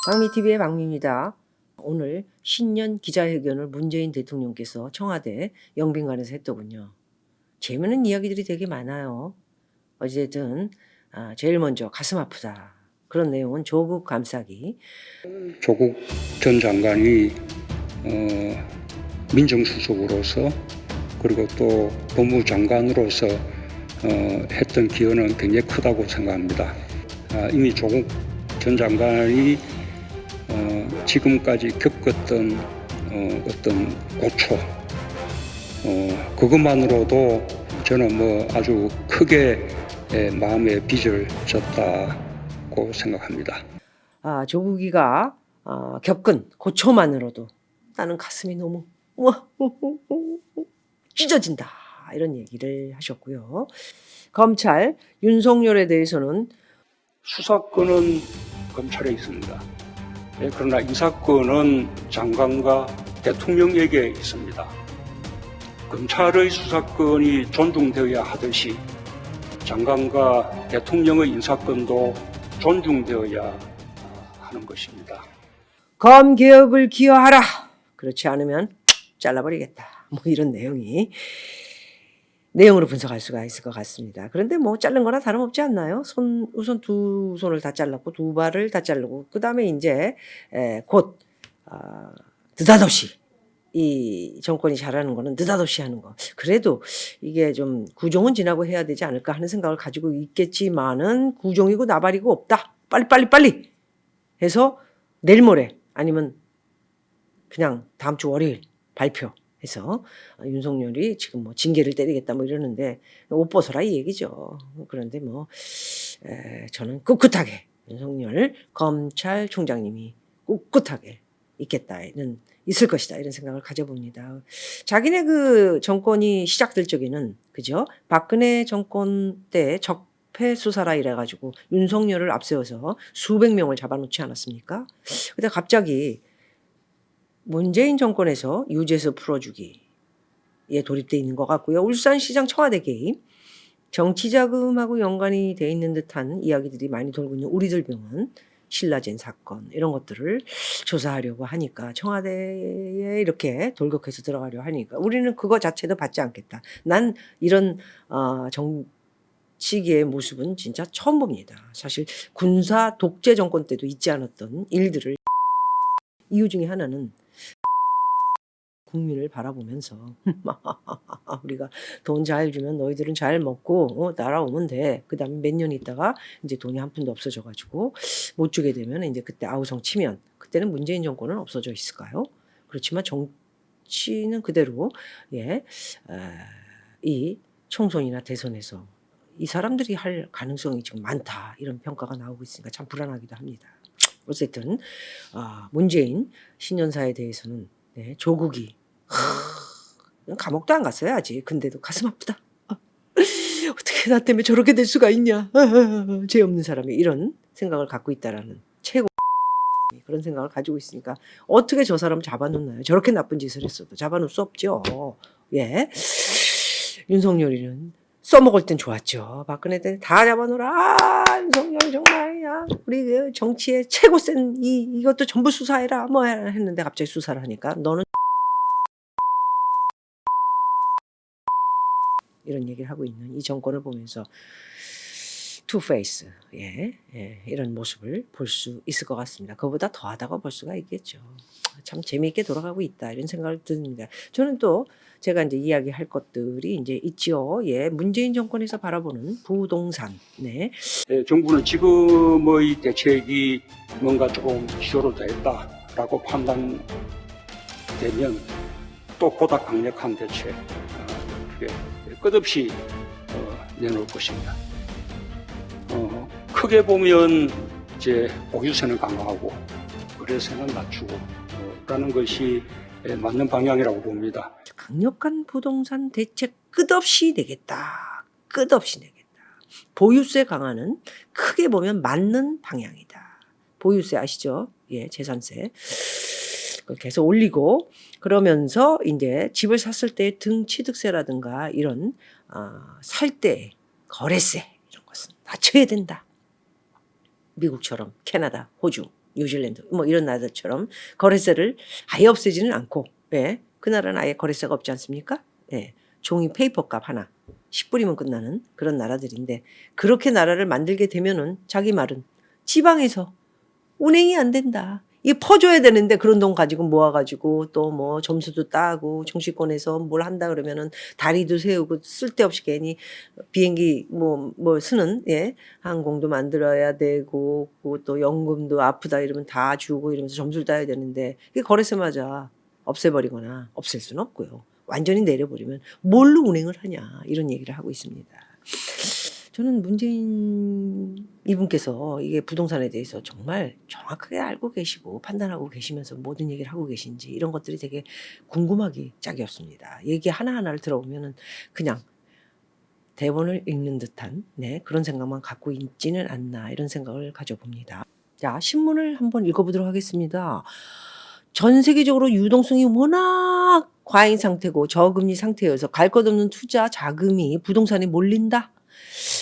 박미TV의 박미입니다. 오늘 신년 기자회견을 문재인 대통령께서 청와대 영빈관에서 했더군요. 재미있는 이야기들이 되게 많아요. 어쨌든 제일 먼저 가슴 아프다. 그런 내용은 조국 감싸기. 조국 전 장관이 민정수석으로서 그리고 또 법무장관으로서 했던 기여는 굉장히 크다고 생각합니다. 이미 조국 전 장관이 지금까지 겪었던 어떤 고초 그것만으로도 저는 아주 크게 마음에 빚을 졌다고 생각합니다. 조국이가 겪은 고초만으로도 나는 가슴이 너무 찢어진다. 이런 얘기를 하셨고요. 검찰 윤석열에 대해서는 수사권은 검찰에 있습니다. 그러나 이 사건은 장관과 대통령에게 있습니다. 검찰의 수사권이 존중되어야 하듯이 장관과 대통령의 인사권도 존중되어야 하는 것입니다. 검개혁을 기여하라. 그렇지 않으면 잘라버리겠다. 이런 내용으로 분석할 수가 있을 것 같습니다. 그런데 자른 거나 다름없지 않나요? 우선 두 손을 다 잘랐고 두 발을 다 자르고 그 다음에 이제 곧 느닷없이 이 정권이 잘하는 거는 느닷없이 하는 거. 그래도 이게 좀 구종은 지나고 해야 되지 않을까 하는 생각을 가지고 있겠지만은 구종이고 나발이고 없다. 빨리 해서 내일 모레 아니면 그냥 다음 주 월요일 발표해서 윤석열이 지금 징계를 때리겠다 이러는데 옷 벗어라 이 얘기죠. 그런데 저는 꿋꿋하게 윤석열 검찰총장님이 꿋꿋하게 있을 것이다 이런 생각을 가져봅니다. 자기네 그 정권이 시작될 적에는 그죠? 박근혜 정권 때 적폐 수사라 이래가지고 윤석열을 앞세워서 수백 명을 잡아놓지 않았습니까? 근데 갑자기 문재인 정권에서 유죄에서 풀어주기에 돌입돼 있는 것 같고요. 울산시장 청와대 개입, 정치자금하고 연관이 돼 있는 듯한 이야기들이 많이 돌고 있는 우리들 병원, 신라젠 사건 이런 것들을 조사하려고 하니까 청와대에 이렇게 돌격해서 들어가려 하니까 우리는 그거 자체도 받지 않겠다. 난 이런 정치계의 모습은 진짜 처음 봅니다. 사실 군사 독재 정권 때도 있지 않았던 일들을 이유 중에 하나는 국민을 바라보면서 우리가 돈 잘 주면 너희들은 잘 먹고 날아오면 돼. 그 다음에 몇 년 있다가 이제 돈이 한 푼도 없어져 가지고 못 주게 되면 이제 그때 아우성 치면 그때는 문재인 정권은 없어져 있을까요? 그렇지만 정치는 그대로 이 총선이나 대선에서 이 사람들이 할 가능성이 지금 많다 이런 평가가 나오고 있으니까 참 불안하기도 합니다. 어쨌든 문재인 신년사에 대해서는 조국이 감옥도 안 갔어요 아직. 근데도 가슴 아프다. 어떻게 나 때문에 저렇게 될 수가 있냐. 죄 없는 사람이 이런 생각을 갖고 있다라는 최고 그런 생각을 가지고 있으니까 어떻게 저 사람 잡아놓나요? 저렇게 나쁜 짓을 했어도 잡아놓을 수 없죠. 윤석열이는 써먹을 땐 좋았죠. 박근혜 때는 다 잡아놓으라. 윤석열 정말이야. 우리 그 정치의 최고 센 이것도 전부 수사해라. 했는데 갑자기 수사를 하니까 너는 이런 얘기를 하고 있는 이 정권을 보면서 투페이스 이런 모습을 볼 수 있을 것 같습니다. 그보다 더하다고 볼 수가 있겠죠. 참 재미있게 돌아가고 있다 이런 생각을 듭니다. 저는 또 제가 이제 이야기할 것들이 이제 있지요. 문재인 정권에서 바라보는 부동산. 정부는 지금의 대책이 뭔가 조금 기여로 됐다라고 판단되면 또 보다 강력한 대책 끝없이 내놓을 것입니다. 크게 보면 이제 보유세는 강화하고 거래세는 낮추고 라는 것이 맞는 방향이라고 봅니다. 강력한 부동산 대책 끝없이 내겠다. 보유세 강화는 크게 보면 맞는 방향이다. 보유세 아시죠? 재산세. 그걸 계속 올리고 그러면서 이제 집을 샀을 때 등취득세라든가 이런 살 때 거래세 이런 것은 낮춰야 된다. 미국처럼 캐나다, 호주 뉴질랜드 뭐 이런 나라들처럼 거래세를 아예 없애지는 않고 예. 그 나라는 아예 거래세가 없지 않습니까? 예. 종이 페이퍼 값 하나 10불이면 끝나는 그런 나라들인데 그렇게 나라를 만들게 되면은 자기 말은 지방에서 운행이 안 된다. 이게 퍼줘야 되는데 그런 돈 가지고 모아가지고 또 뭐 점수도 따고 정치권에서 뭘 한다 그러면은 다리도 세우고 쓸데없이 괜히 비행기 뭐 쓰는 예 항공도 만들어야 되고 또 연금도 아프다 이러면 다 주고 이러면서 점수를 따야 되는데 이게 거래세마저 없애버리거나 없앨 수는 없고요. 완전히 내려버리면 뭘로 운행을 하냐 이런 얘기를 하고 있습니다. 저는 문재인 이분께서 이게 부동산에 대해서 정말 정확하게 알고 계시고 판단하고 계시면서 모든 얘기를 하고 계신지 이런 것들이 되게 궁금하기 짝이었습니다. 얘기 하나하나를 들어보면은 그냥 대본을 읽는 듯한 네, 그런 생각만 갖고 있지는 않나 이런 생각을 가져봅니다. 자, 신문을 한번 읽어보도록 하겠습니다. 전 세계적으로 유동성이 워낙 과잉 상태고 저금리 상태여서 갈 것 없는 투자 자금이 부동산에 몰린다.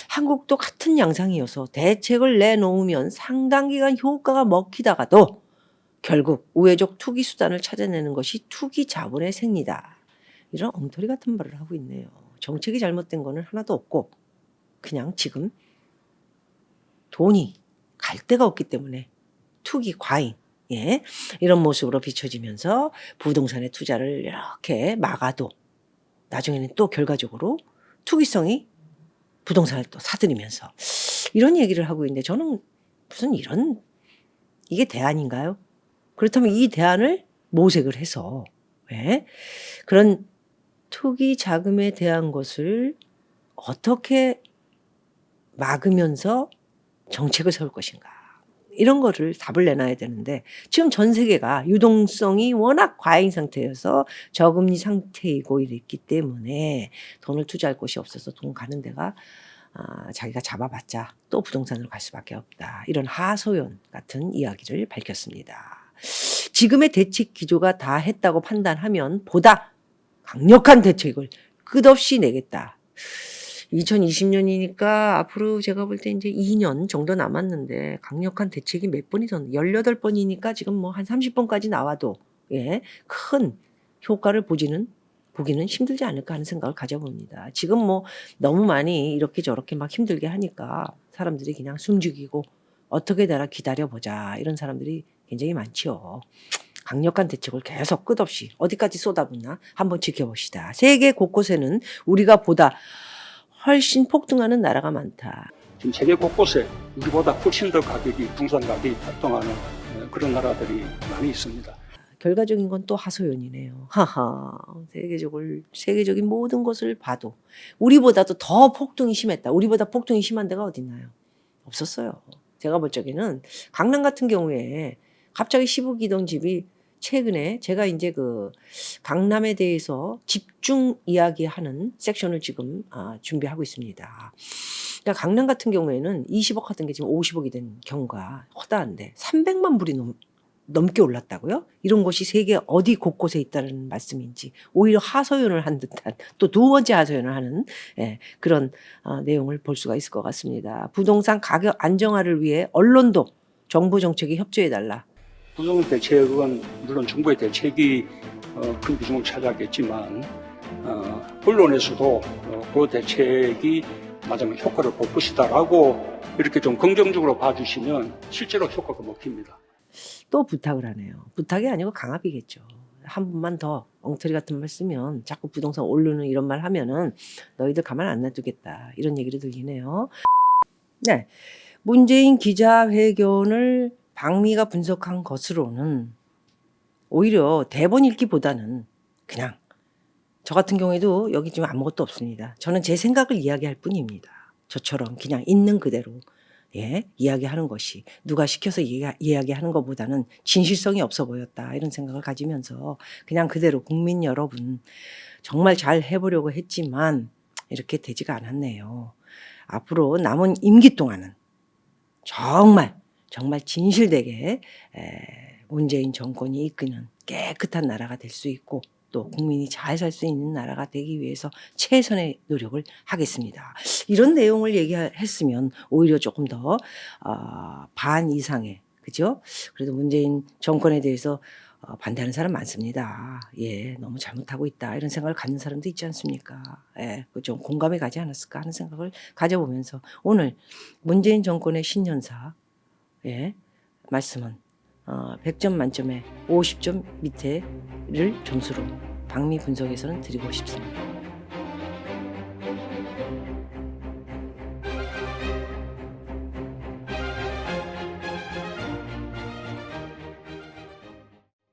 한국도 같은 양상이어서 대책을 내놓으면 상당 기간 효과가 먹히다가도 결국 우회적 투기 수단을 찾아내는 것이 투기 자본의 생리다. 이런 엉터리 같은 말을 하고 있네요. 정책이 잘못된 거는 하나도 없고 그냥 지금 돈이 갈 데가 없기 때문에 투기 과잉 예, 이런 모습으로 비춰지면서 부동산의 투자를 이렇게 막아도 나중에는 또 결과적으로 투기성이 부동산을 또 사들이면서 이런 얘기를 하고 있는데 저는 무슨 이런 이게 대안인가요? 그렇다면 이 대안을 모색을 해서 예? 그런 투기 자금에 대한 것을 어떻게 막으면서 정책을 세울 것인가 이런 거를 답을 내놔야 되는데 지금 전 세계가 유동성이 워낙 과잉 상태여서 저금리 상태이고 이랬기 때문에 돈을 투자할 곳이 없어서 돈 가는 데가 자기가 잡아봤자 또 부동산으로 갈 수밖에 없다. 이런 하소연 같은 이야기를 밝혔습니다. 지금의 대책 기조가 다 했다고 판단하면 보다 강력한 대책을 끝없이 내겠다. 2020년이니까 앞으로 제가 볼 때 이제 2년 정도 남았는데 강력한 대책이 몇 번이던 18번이니까 지금 뭐 한 30번까지 나와도 예, 큰 효과를 보기는 힘들지 않을까 하는 생각을 가져봅니다. 지금 뭐 너무 많이 이렇게 저렇게 막 힘들게 하니까 사람들이 그냥 숨죽이고 어떻게 되나 기다려보자 이런 사람들이 굉장히 많죠. 강력한 대책을 계속 끝없이 어디까지 쏟아붓나 한번 지켜봅시다. 세계 곳곳에는 우리가 보다 훨씬 폭등하는 나라가 많다. 지금 세계 곳곳에 우리보다 훨씬 더 부동산 가격이 폭등하는 그런 나라들이 많이 있습니다. 결과적인 건 또 하소연이네요. 하하, 세계적인 모든 것을 봐도 우리보다도 더 폭등이 심했다. 우리보다 폭등이 심한 데가 어딨나요? 없었어요. 제가 볼 적에는 강남 같은 경우에 갑자기 15기동 집이 최근에 제가 이제 그 강남에 대해서 집중 이야기하는 섹션을 지금 준비하고 있습니다. 그러니까 강남 같은 경우에는 20억 하던 게 지금 50억이 된 경우가 허다한데 300만 불이 넘게 올랐다고요? 이런 것이 세계 어디 곳곳에 있다는 말씀인지 오히려 하소연을 한 듯한 또 두 번째 하소연을 하는 그런 내용을 볼 수가 있을 것 같습니다. 부동산 가격 안정화를 위해 언론도 정부 정책에 협조해달라. 부동산 대책은 물론 정부의 대책이 큰 비중을 차지하겠지만 언론에서도 그 대책이 맞으면 효과를 볼 것이다라고 이렇게 좀 긍정적으로 봐주시면 실제로 효과가 먹힙니다. 또 부탁을 하네요. 부탁이 아니고 강압이겠죠. 한 번만 더 엉터리 같은 말 쓰면 자꾸 부동산 오르는 이런 말 하면은 너희들 가만 안 놔두겠다. 이런 얘기를 들리네요. 네. 문재인 기자회견을 박미가 분석한 것으로는 오히려 대본 읽기보다는 그냥 저 같은 경우에도 여기 지금 아무것도 없습니다. 저는 제 생각을 이야기할 뿐입니다. 저처럼 그냥 있는 그대로 이야기하는 것이 누가 시켜서 이야기하는 것보다는 진실성이 없어 보였다 이런 생각을 가지면서 그냥 그대로 국민 여러분 정말 잘 해보려고 했지만 이렇게 되지가 않았네요. 앞으로 남은 임기 동안은 정말 진실되게 문재인 정권이 이끄는 깨끗한 나라가 될 수 있고 또 국민이 잘 살 수 있는 나라가 되기 위해서 최선의 노력을 하겠습니다. 이런 내용을 얘기했으면 오히려 조금 더 반 이상의 그죠? 그래도 문재인 정권에 대해서 반대하는 사람 많습니다. 예, 너무 잘못하고 있다 이런 생각을 갖는 사람도 있지 않습니까? 예, 좀 공감이 가지 않았을까 하는 생각을 가져보면서 오늘 문재인 정권의 신년사 예, 말씀은 100점 만점에 50점 밑에를 점수로 방미 분석에서는 드리고 싶습니다.